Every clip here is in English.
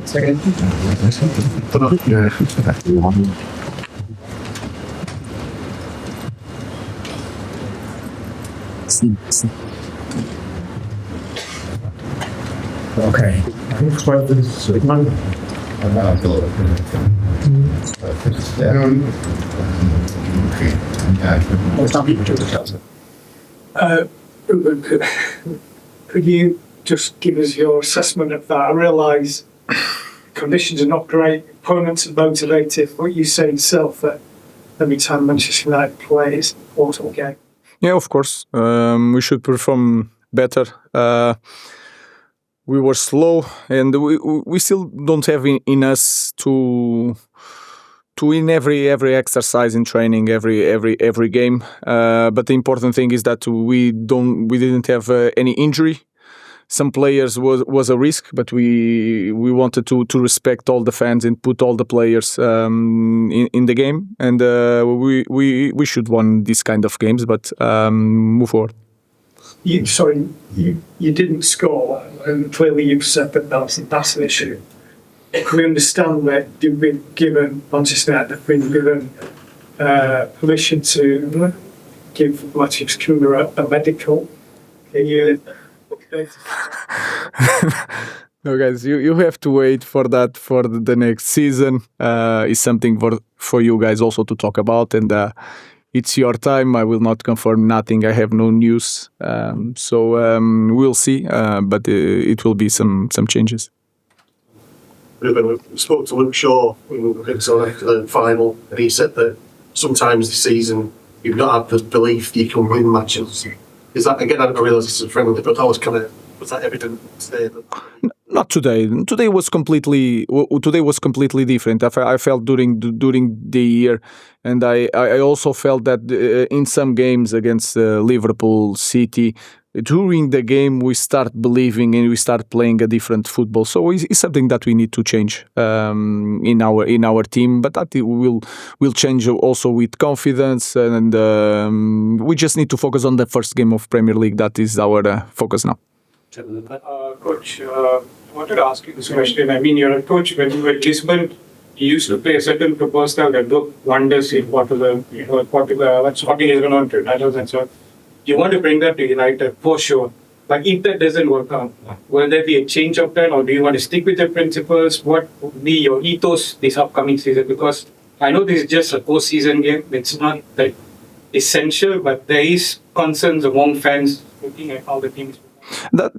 Second. Okay. Ruben, could you just give us your assessment of that? I realise conditions are not great, opponents are motivated, but you say yourself that every time Manchester United play, it's an important game. Yeah, of course. We should perform better. We were slow, and we still don't have in us to win every exercise in training, every game. But the important thing is that we didn't have any injury. Some players was a risk, but we wanted to respect all the fans and put all the players in the game, and we should win these kind of games, but move forward. You didn't score, and clearly you've said that that's an issue. We understand that you've been given, Manchester United have been given permission to give Rasmus Cunha a medical. Can you... No, guys, you have to wait for that for the next season. It's something for you guys also to talk about, and it's your time. I will not confirm nothing. I have no news, so we'll see. But it will be some changes. We spoke to Luke Shaw when we were into the final, and he said that sometimes this season you've not had the belief that you can win matches. Is that, again, I realise this is friendly, but was that evident today? Not today. Today was completely different. I felt during the year, and I also felt that in some games against Liverpool, City, during the game we start believing and we start playing a different football. So it's something that we need to change in our team, but that will change also with confidence, and we just need to focus on the first game of Premier League. That is our focus now. Coach, I wanted to ask you this question. I mean, you're a coach. When you were at Lisbon, you used to play a certain football style that looked wonders in Portugal. What Sporting is going to titles and so on. You want to bring that to United for sure. But if that doesn't work out, will there be a change of that, or do you want to stick with the principles? What would be your ethos this upcoming season? Because I know this is just a postseason game. It's not that essential, but there is concerns among fans looking at how the team is. That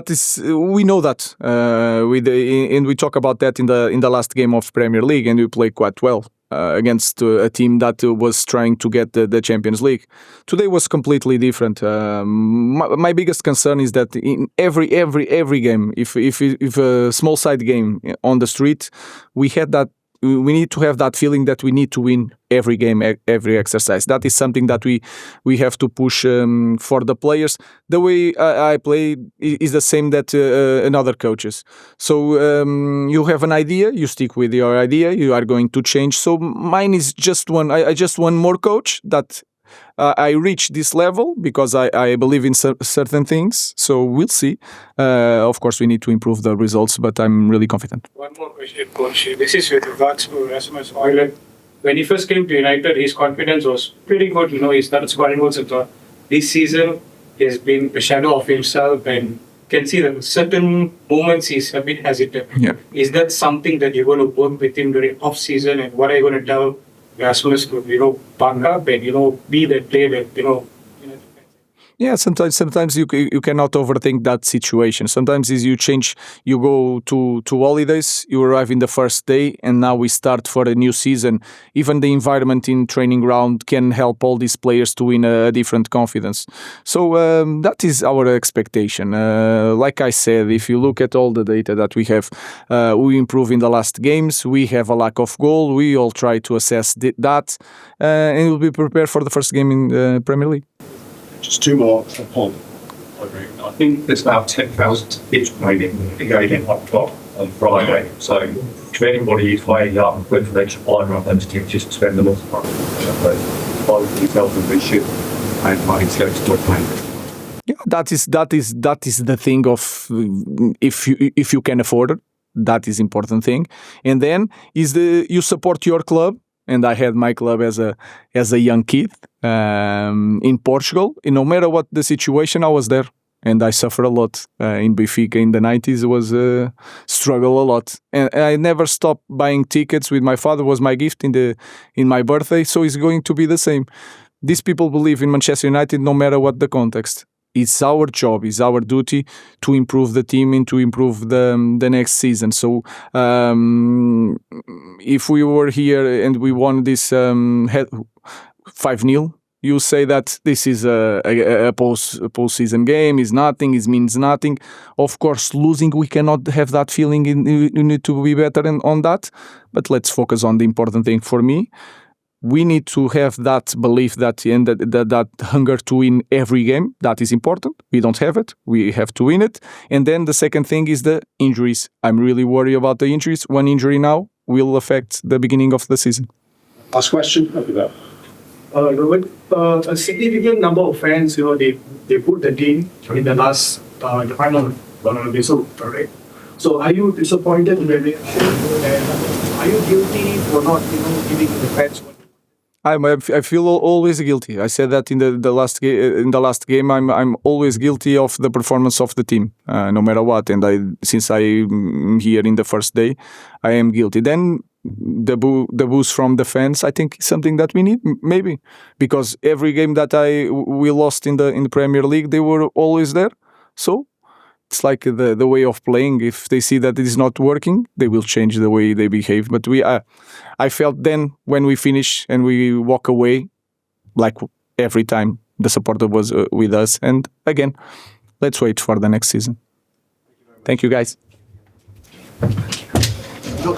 is we know that and we talk about that in the last game of Premier League, and we played quite well against a team that was trying to get the Champions League. Today was completely different. My biggest concern is that in every game, if a small side game on the street, we need to have that feeling that we need to win every game, every exercise. That is something that we have to push for the players. The way I play is the same that another coaches. So you have an idea, you stick with your idea, you are going to change. So mine is just one. I just one more coach that I reached this level because I believe in certain things. So we'll see. Of course, we need to improve the results, but I'm really confident. One more question, Coach. This is with regards to Rasmus Hojlund. When he first came to United, his confidence was pretty good. He started scoring goals and so on. This season, he has been a shadow of himself, and can see that certain moments he's a bit hesitant. Yeah. Is that something that you're going to work with him during off-season, and what are you going to tell Rasmus to, back up and, be that player that, Yeah, sometimes you cannot overthink that situation. Sometimes is you change, you go to holidays, you arrive in the first day, and now we start for a new season. Even the environment in training ground can help all these players to win a different confidence. So that is our expectation. Like I said, if you look at all the data that we have, we improve in the last games. We have a lack of goal. We all try to assess that, and we'll be prepared for the first game in the Premier League. Just two more for Paul. I think there's about 10,000 kids playing the game in Hot Top on Friday. So if anybody is weighing up whether they should buy one of those tickets to spend the money, I would tell them they should and money to go to playing. Yeah, that is the thing of if you can afford it, that is important thing. And then is you support your club. And I had my club as a young kid in Portugal. And no matter what the situation, I was there, and I suffered a lot in Benfica in the 90s. It was struggle a lot, and I never stopped buying tickets. With my father was my gift in my birthday, so it's going to be the same. These people believe in Manchester United no matter what the context. It's our job, it's our duty to improve the team and to improve the next season. So if we were here and we won this 5-0, you say that this is a post-season game, is nothing, it means nothing. Of course, losing, we cannot have that feeling. You need to be better on that. But let's focus on the important thing for me. We need to have that belief that hunger to win every game. That is important. We don't have it. We have to win it. And then the second thing is the injuries. I'm really worried about the injuries. One injury now will affect the beginning of the season. Last question. Ruben, a significant number of fans, they put the team in the last, the final result, right? So are you disappointed with the reaction? Are you guilty for not, giving the fans? I feel always guilty. I said that in the last game. I'm always guilty of the performance of the team, no matter what. And since I'm here in the first day, I am guilty. Then the boost from the fans, I think, is something that we need, maybe, because every game that we lost in the Premier League, they were always there. So it's like the way of playing. If they see that it is not working, they will change the way they behave. But I felt then when we finish and we walk away, like every time the supporter was with us. And again, let's wait for the next season. Thank you, guys. Look,